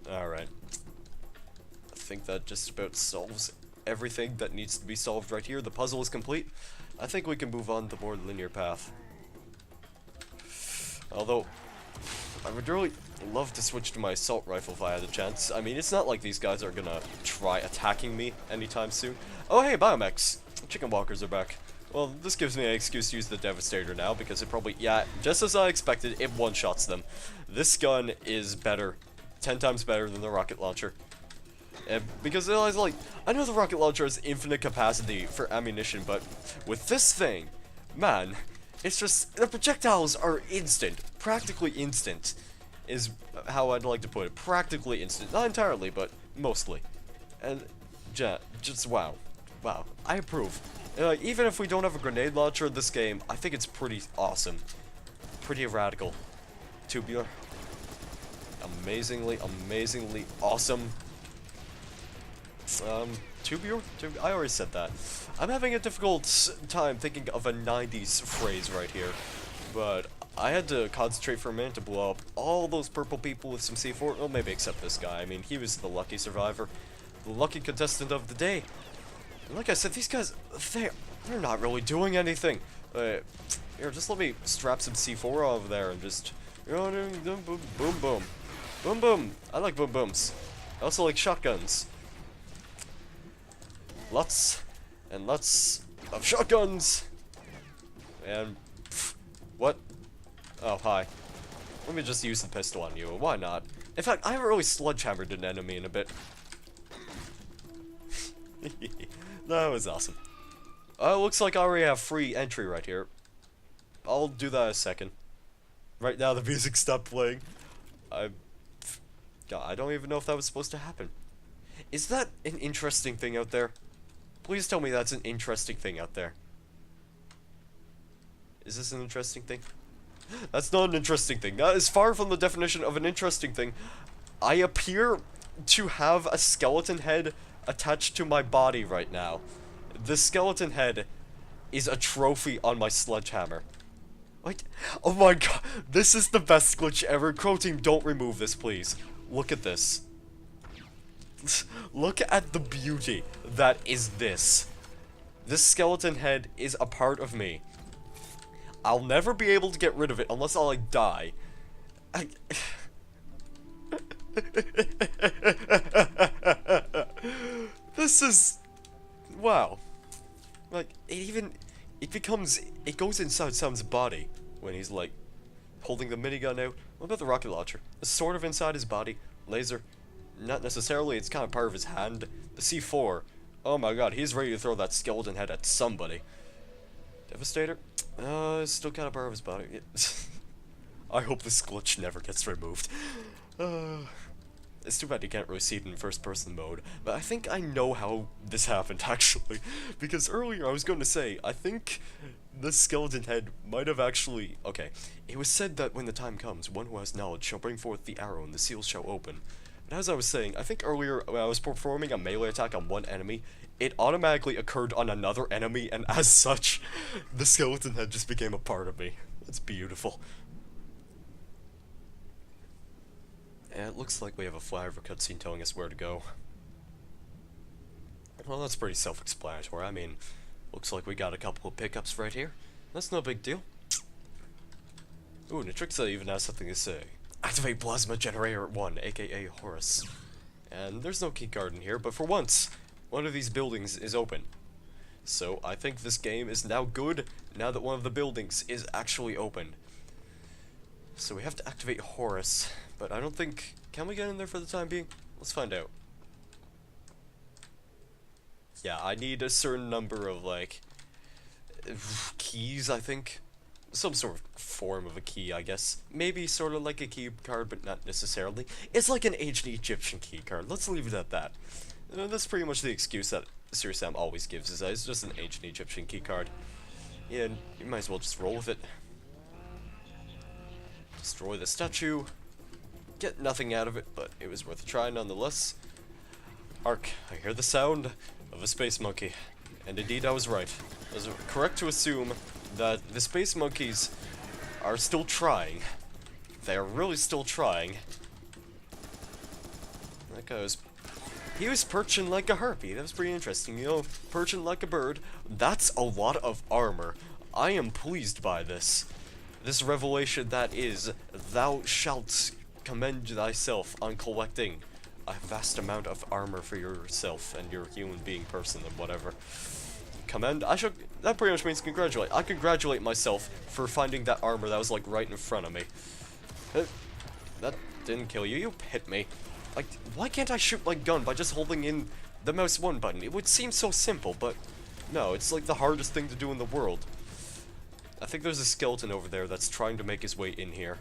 Alright. I think that just about solves everything that needs to be solved right here. The puzzle is complete. I think we can move on to the more linear path. Although, I would really love to switch to my assault rifle if I had a chance. I mean, it's not like these guys are gonna try attacking me anytime soon. Oh hey, Biomechs! Chicken walkers are back. Well, this gives me an excuse to use the Devastator now, because it probably, yeah, just as I expected, it one-shots them. This gun is better. 10 times better than the rocket launcher. Because it's like, I know the rocket launcher has infinite capacity for ammunition, but with this thing, man, it's just, the projectiles are instant. Practically instant is how I'd like to put it. Practically instant. Not entirely, but mostly. And, just wow. Wow. I approve. Even if we don't have a grenade launcher in this game, I think it's pretty awesome. Pretty radical. Tubular. Amazingly awesome. Tubular? I already said that. I'm having a difficult time thinking of a 90s phrase right here. But I had to concentrate for a minute to blow up all those purple people with some C4. Well, maybe except this guy. I mean, he was the lucky survivor. The lucky contestant of the day. And like I said, these guys, they're not really doing anything. Here, just let me strap some C4 over there and just, you know, boom, boom, boom. Boom, boom. I like boom, booms. I also like shotguns. Lots and lots of shotguns. And, what? Oh, hi. Let me just use the pistol on you. Why not? In fact, I haven't really sledgehammered an enemy in a bit. That was awesome. Looks like I already have free entry right here. I'll do that in a second. Right now the music stopped playing. God, I don't even know if that was supposed to happen. Is that an interesting thing out there? Please tell me that's an interesting thing out there. Is this an interesting thing? That's not an interesting thing. That is far from the definition of an interesting thing. I appear to have a skeleton head attached to my body right now. The skeleton head is a trophy on my sledgehammer. Wait, oh my god, this is the best glitch ever. Crow Team, don't remove this, please. Look at this. Look at the beauty that is this. This skeleton head is a part of me. I'll never be able to get rid of it unless I, like, die. This is... wow. Like, it goes inside Sam's body when he's, like, holding the minigun out. What about the rocket launcher? It's sort of inside his body. Laser. Not necessarily, it's kind of part of his hand. The C4. Oh my god, he's ready to throw that skeleton head at somebody. Devastator? It's still kind of part of his body. I hope this glitch never gets removed. It's too bad you can't really see it in first-person mode, but I think I know how this happened, actually. Because earlier I was going to say, I think the skeleton head might have actually... Okay, it was said that when the time comes, one who has knowledge shall bring forth the arrow and the seals shall open. And as I was saying, I think earlier when I was performing a melee attack on one enemy, it automatically occurred on another enemy, and as such, the skeleton head just became a part of me. That's beautiful. And it looks like we have a flyover cutscene telling us where to go. Well, that's pretty self-explanatory. I mean, looks like we got a couple of pickups right here. That's no big deal. Ooh, Nitrixa even has something to say. Activate Plasma Generator 1, aka Horus. And there's no keycard in here, but for once, one of these buildings is open. So I think this game is now good, now that one of the buildings is actually open. So we have to activate Horus, but I don't think... Can we get in there for the time being? Let's find out. Yeah, I need a certain number of, like, keys, I think. Some sort of form of a key, I guess. Maybe sort of like a key card, but not necessarily. It's like an ancient Egyptian key card. Let's leave it at that. That's pretty much the excuse that Sir Sam always gives, is that it's just an ancient Egyptian key card. Yeah, you might as well just roll with it. Destroy the statue. Get nothing out of it, but it was worth a try nonetheless. Ark, I hear the sound of a space monkey. And indeed I was right. I was correct to assume that the space monkeys are still trying. They are really still trying. He was perching like a harpy. That was pretty interesting, you know, perching like a bird. That's a lot of armor. I am pleased by this. This revelation that is, thou shalt commend thyself on collecting a vast amount of armor for yourself and your human being person and whatever. Commend? That pretty much means congratulate. I congratulate myself for finding that armor that was like right in front of me. That didn't kill you, you hit me. Like, why can't I shoot my gun by just holding in the mouse 1 button? It would seem so simple, but no, it's like the hardest thing to do in the world. I think there's a skeleton over there that's trying to make his way in here.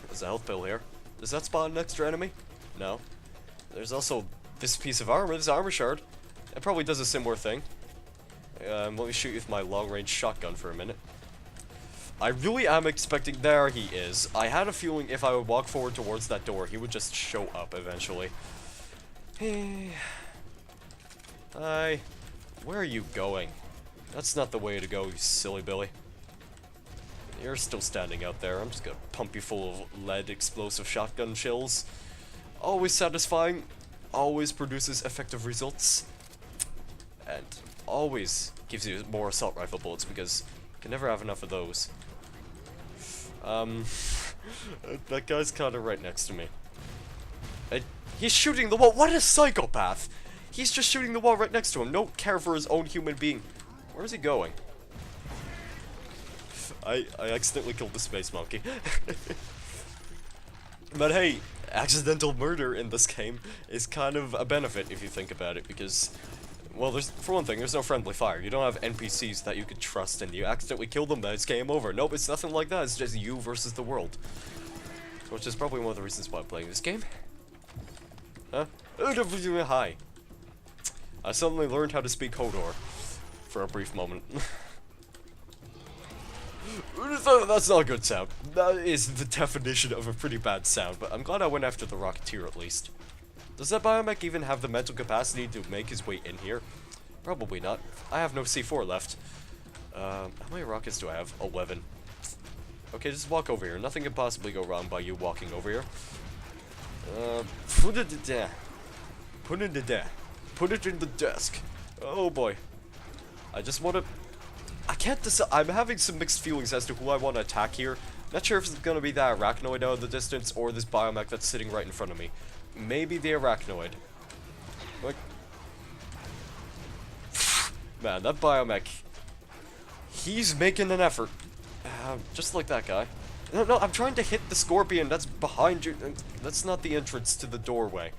There's a health pill here. Does that spawn an extra enemy? No. There's also this piece of armor, this armor shard. It probably does a similar thing. Let me shoot you with my long-range shotgun for a minute. I really am expecting... There he is. I had a feeling if I would walk forward towards that door, he would just show up eventually. Hi. Where are you going? That's not the way to go, you silly Billy. You're still standing out there. I'm just gonna pump you full of lead explosive shotgun shells. Always satisfying. Always produces effective results. And always gives you more assault rifle bullets because you can never have enough of those. That guy's kinda right next to me. He's shooting the wall. What a psychopath! He's just shooting the wall right next to him. No care for his own human being. Where is he going? I accidentally killed the space monkey. But hey, accidental murder in this game is kind of a benefit if you think about it, because, well, for one thing, there's no friendly fire. You don't have NPCs that you could trust, and you accidentally kill them, then it's game over. Nope, it's nothing like that. It's just you versus the world. Which is probably one of the reasons why I'm playing this game. Huh? Hi. I suddenly learned how to speak Hodor for a brief moment. That's not a good sound. That is the definition of a pretty bad sound, but I'm glad I went after the Rocketeer at least. Does that biomech even have the mental capacity to make his way in here? Probably not. I have no C4 left. How many rockets do I have? 11. Okay, just walk over here. Nothing can possibly go wrong by you walking over here. Put it there. Put it there. Put it in the desk. Oh boy. I just want to... I can't decide. I'm having some mixed feelings as to who I want to attack here. Not sure if it's going to be that arachnoid out of the distance or this biomech that's sitting right in front of me. Maybe the arachnoid. Like... Man, that biomech... He's making an effort. Just like that guy. No, I'm trying to hit the scorpion that's behind you. That's not the entrance to the doorway.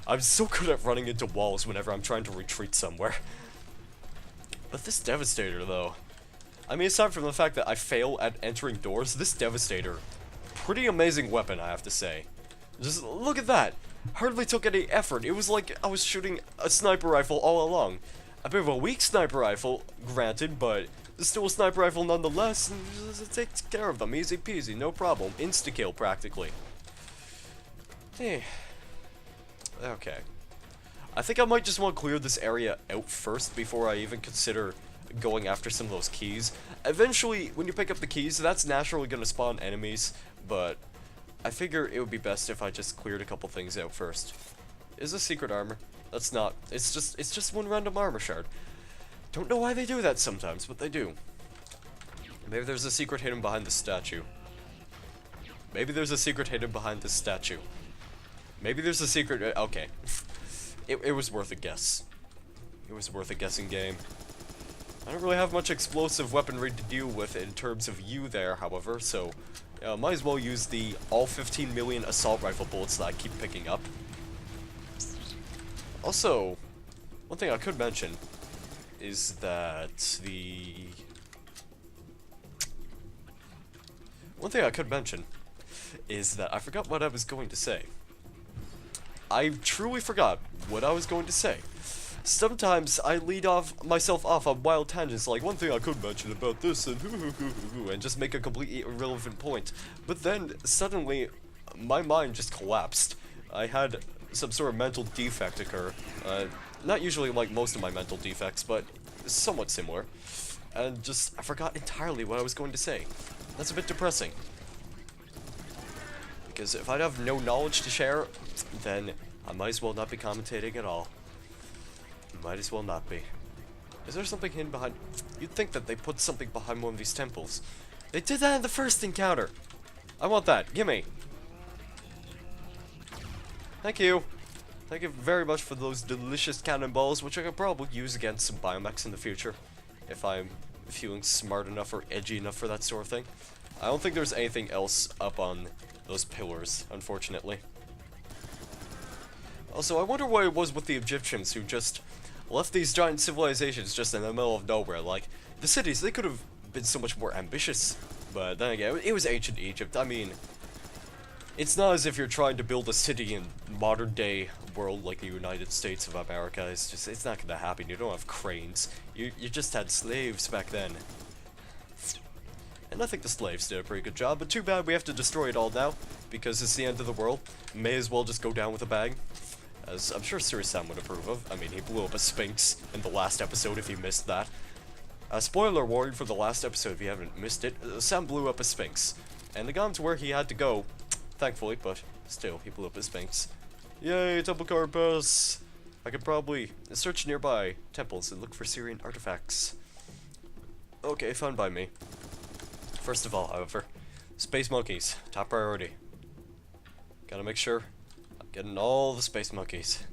I'm so good at running into walls whenever I'm trying to retreat somewhere. But this Devastator, though... I mean, aside from the fact that I fail at entering doors, this Devastator... Pretty amazing weapon, I have to say. Just look at that! Hardly took any effort. It was like I was shooting a sniper rifle all along. A bit of a weak sniper rifle, granted, but... still a sniper rifle nonetheless, and it takes care of them. Easy peasy, no problem. Insta-kill, practically. Hey. Okay. I think I might just want to clear this area out first before I even consider going after some of those keys. Eventually, when you pick up the keys, that's naturally going to spawn enemies, but I figure it would be best if I just cleared a couple things out first. Is this secret armor? That's not. It's just one random armor shard. Don't know why they do that sometimes, but they do. Maybe there's a secret hidden behind the statue. Maybe there's a secret hidden behind this statue. Maybe there's a secret... okay. It was worth a guess. It was worth a guessing game. I don't really have much explosive weaponry to deal with in terms of you there, however, so... might as well use the all 15 million assault rifle bullets that I keep picking up. Also, one thing I could mention is that I forgot what I was going to say. I truly forgot what I was going to say. Sometimes I lead myself off on wild tangents, like one thing I could mention about this and just make a completely irrelevant point. But then, suddenly, my mind just collapsed. I had some sort of mental defect occur. Not usually like most of my mental defects, but somewhat similar. And I forgot entirely what I was going to say. That's a bit depressing. Because if I'd have no knowledge to share, then I might as well not be commentating at all. Might as well not be. Is there something hidden behind? You'd think that they put something behind one of these temples. They did that in the first encounter. I want that. Gimme. Thank you. Thank you very much for those delicious cannonballs, which I could probably use against some biomechs in the future, if I'm feeling smart enough or edgy enough for that sort of thing. I don't think there's anything else up on those pillars, unfortunately. Also, I wonder what it was with the Egyptians who just left these giant civilizations just in the middle of nowhere. Like, the cities, they could have been so much more ambitious. But then again, it was ancient Egypt. I mean, it's not as if you're trying to build a city in modern day world like the United States of America. It's just, it's not gonna happen. You don't have cranes. You just had slaves back then. And I think the slaves did a pretty good job, but too bad we have to destroy it all now, because it's the end of the world. May as well just go down with a bang. As I'm sure Serious Sam would approve of. I mean, he blew up a Sphinx in the last episode if you missed that. Spoiler warning for the last episode if you haven't missed it. Sam blew up a Sphinx. And they got him to where he had to go, thankfully, but still, he blew up a Sphinx. Yay, temple card pass! I could probably search nearby temples and look for Syrian artifacts. Okay, fine by me. First of all, however, space monkeys, top priority. Gotta make sure I'm getting all the space monkeys.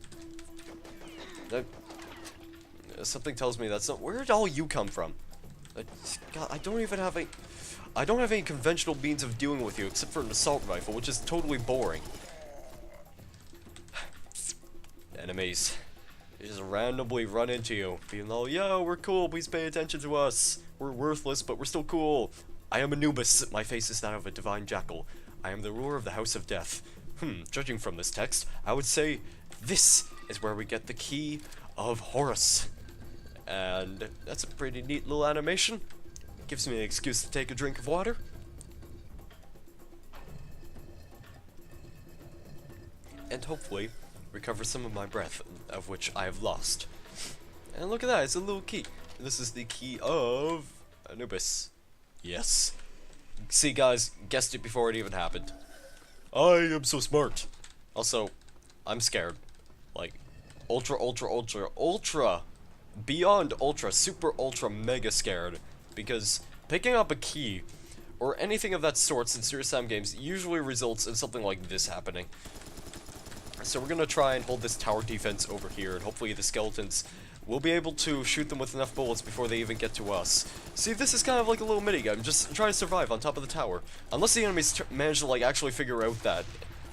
Something tells me that's not. Where did all you come from? God, I don't even have I don't have any conventional means of dealing with you except for an assault rifle, which is totally boring. Enemies. They just randomly run into you, being all, yo, we're cool, please pay attention to us. We're worthless, but we're still cool. I am Anubis, my face is that of a divine jackal. I am the ruler of the House of Death. Judging from this text, I would say this is where we get the key of Horus. And that's a pretty neat little animation. Gives me an excuse to take a drink of water. And hopefully recover some of my breath, of which I have lost. And look at that, it's a little key. This is the key of Anubis. Yes. See guys, guessed it before it even happened. I am so smart. Also, I'm scared. Like, ultra, beyond ultra, super ultra mega scared. Because picking up a key, or anything of that sort in Serious Sam games, usually results in something like this happening. So we're gonna try and hold this tower defense over here, and hopefully the skeletons will be able to shoot them with enough bullets before they even get to us. See, this is kind of like a little minigame, just try to survive on top of the tower. Unless the enemies manage to, like, actually figure out that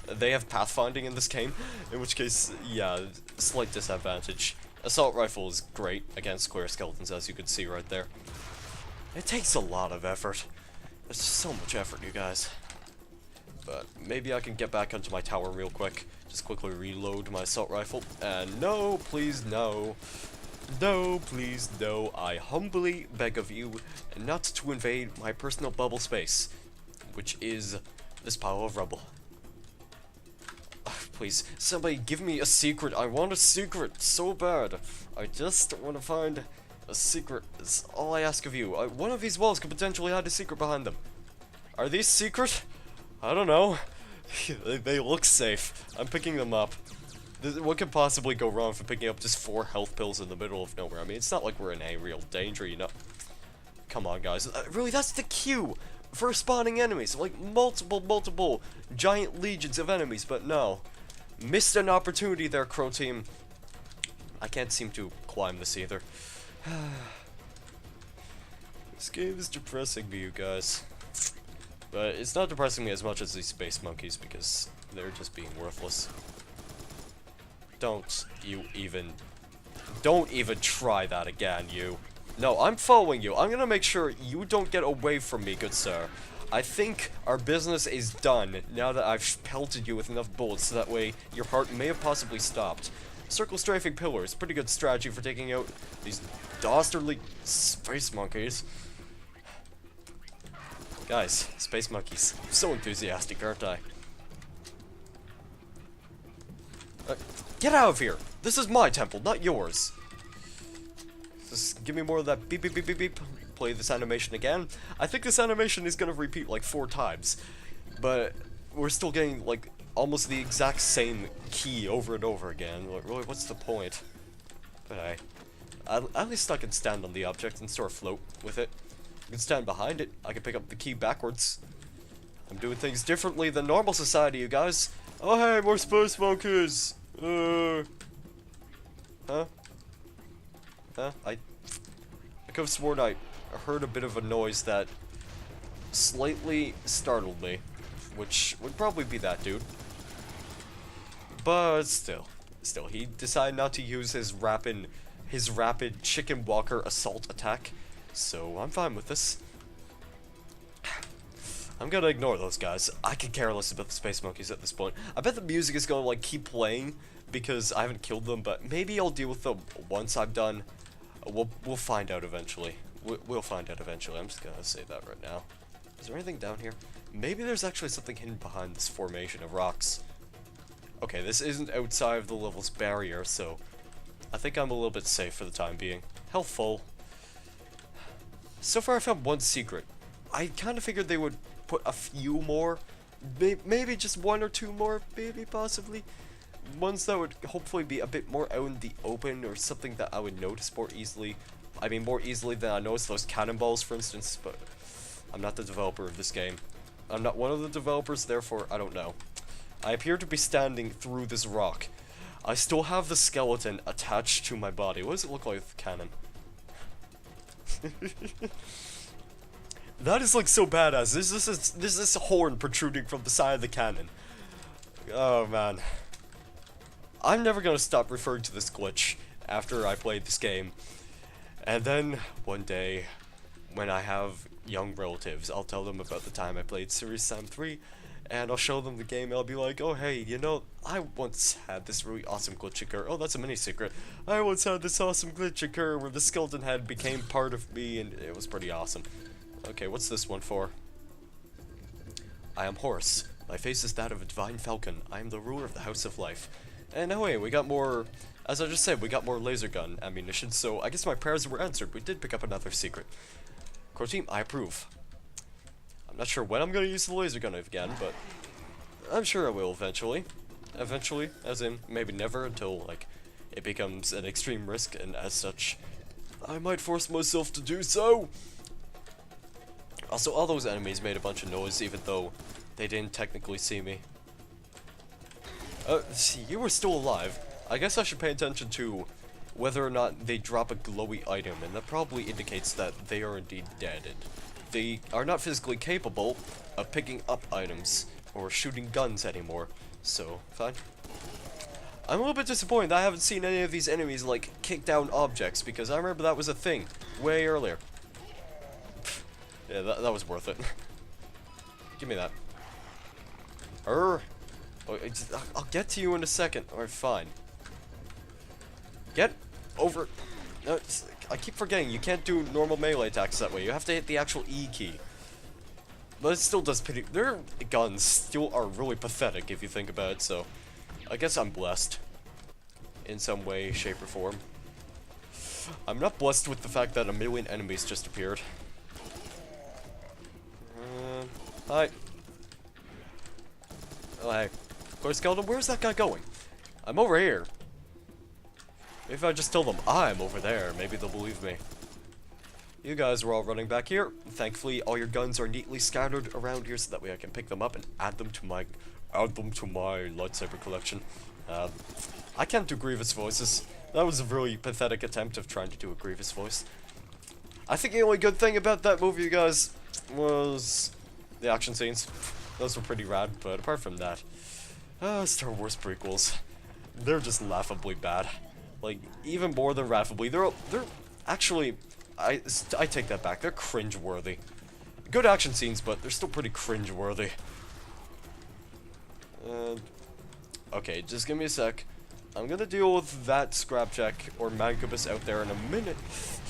they have pathfinding in this game, in which case, yeah, slight disadvantage. Assault rifle is great against Kleer Skeletons, as you can see right there. It takes a lot of effort. It's so much effort, you guys. But maybe I can get back onto my tower real quick. Just quickly reload my assault rifle. And no, please, no. No, please, no. I humbly beg of you not to invade my personal bubble space, which is this pile of rubble. Please, somebody give me a secret. I want a secret so bad. I just want to find a secret. It's all I ask of you. One of these walls could potentially hide a secret behind them. Are these secret? I don't know. They look safe. I'm picking them up. What could possibly go wrong for picking up just 4 health pills in the middle of nowhere? I mean, it's not like we're in any real danger, you know? Come on, guys. Really, that's the cue for spawning enemies. Like, multiple giant legions of enemies, but no. Missed an opportunity there, Crow Team. I can't seem to climb this either. This game is depressing me, you guys. But it's not depressing me as much as these space monkeys, because they're just being worthless. Don't even try that again, you. No, I'm following you. I'm gonna make sure you don't get away from me, good sir. I think our business is done now that I've pelted you with enough bullets so that way your heart may have possibly stopped. Circle strafing pillars, pretty good strategy for taking out these dastardly space monkeys. Guys, space monkeys. I'm so enthusiastic, aren't I? Get out of here! This is my temple, not yours! Just give me more of that beep beep beep beep beep. Play this animation again. I think this animation is gonna repeat like 4 times. But we're still getting like almost the exact same key over and over again. Like, really, what's the point? But hey, at least I can stand on the object and sort of float with it. I can stand behind it. I can pick up the key backwards. I'm doing things differently than normal society, you guys. Oh hey, more space smokers! Huh? Huh? I could have sworn I heard a bit of a noise that slightly startled me, which would probably be that dude. But still, he decided not to use his rapid chicken walker assault attack, so I'm fine with this. I'm gonna ignore those guys. I could care less about the space monkeys at this point. I bet the music is gonna like keep playing because I haven't killed them, but maybe I'll deal with them once I'm done. We'll find out eventually. We'll find out eventually. I'm just gonna say that right now. Is there anything down here? Maybe there's actually something hidden behind this formation of rocks. Okay, this isn't outside of the level's barrier, so I think I'm a little bit safe for the time being. Health full. So far I found one secret. I kind of figured they would put a few more, maybe just one or two more, maybe possibly. Ones that would hopefully be a bit more out in the open, or something that I would notice more easily. I mean, more easily than I noticed those cannonballs, for instance, but I'm not the developer of this game. I'm not one of the developers, therefore I don't know. I appear to be standing through this rock. I still have the skeleton attached to my body. What does it look like with the cannon? That is like so badass. There's this horn protruding from the side of the cannon. Oh man. I'm never gonna stop referring to this glitch after I played this game. And then, one day, when I have young relatives, I'll tell them about the time I played Serious Sam 3, and I'll show them the game, and I'll be like, oh hey, you know, I once had this really awesome glitch occur. Oh, that's a mini-secret. I once had this awesome glitch occur where the skeleton head became part of me, and it was pretty awesome. Okay, what's this one for? I am Horus. My face is that of a divine falcon. I am the ruler of the House of Life. And oh wait, we got more, as I just said, we got more laser gun ammunition, so I guess my prayers were answered. We did pick up another secret. Core team, I approve. I'm not sure when I'm gonna use the laser gun again, but I'm sure I will eventually. Eventually, as in, maybe never until, like, it becomes an extreme risk, and as such, I might force myself to do so! Also, all those enemies made a bunch of noise, even though they didn't technically see me. See, you were still alive. I guess I should pay attention to whether or not they drop a glowy item, and that probably indicates that they are indeed dead, and they are not physically capable of picking up items or shooting guns anymore. So, fine. I'm a little bit disappointed that I haven't seen any of these enemies, like, kick down objects, because I remember that was a thing way earlier. Yeah, that was worth it. Give me that. I'll get to you in a second. Alright, fine. Get over. No, I keep forgetting, you can't do normal melee attacks that way. You have to hit the actual E key. But it still does pretty. Their guns still are really pathetic if you think about it, so I guess I'm blessed. In some way, shape, or form. I'm not blessed with the fact that a million enemies just appeared. Hi. Oh, hey. Kleer Skeleton, where's that guy going? I'm over here. Maybe if I just tell them I'm over there, maybe they'll believe me. You guys are all running back here. Thankfully, all your guns are neatly scattered around here so that way I can pick them up and add them to my lightsaber collection. I can't do Grievous voices. That was a really pathetic attempt of trying to do a Grievous voice. I think the only good thing about that movie, you guys, was the action scenes. Those were pretty rad, but apart from that, Star Wars prequels, they're just laughably bad. Like, even more than laughably, they're actually, I take that back, they're cringe-worthy. Good action scenes, but they're still pretty cringe-worthy. Okay, just give me a sec. I'm gonna deal with that Scrapjack or Mancubus out there in a minute.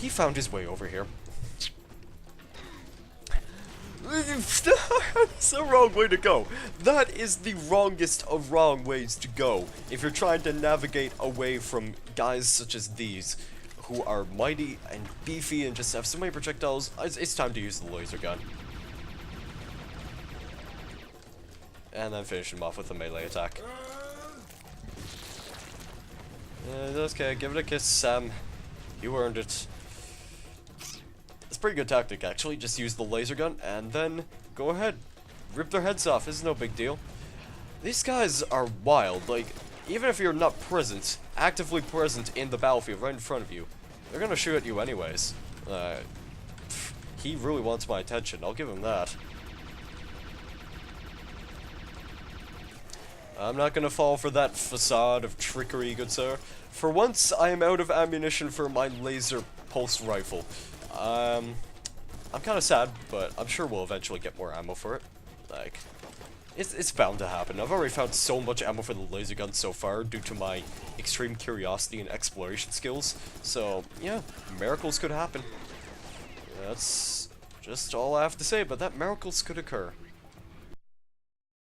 He found his way over here. That's the wrong way to go. That is the wrongest of wrong ways to go if you're trying to navigate away from guys such as these who are mighty and beefy and just have so many projectiles. It's time to use the laser gun. and then finish him off with a melee attack. Okay, give it a kiss, Sam. You earned it. It's a pretty good tactic, actually. Just use the laser gun, and then go ahead. Rip their heads off. It's no big deal. These guys are wild. Like, even if you're not present, actively present in the battlefield right in front of you, they're gonna shoot at you anyways. He really wants my attention. I'll give him that. I'm not gonna fall for that facade of trickery, good sir. For once, I am out of ammunition for my laser pulse rifle. I'm kind of sad, but I'm sure we'll eventually get more ammo for it. Like, it's bound to happen. I've already found so much ammo for the laser gun so far due to my extreme curiosity and exploration skills. So, yeah, miracles could happen. That's just all I have to say, but that miracles could occur.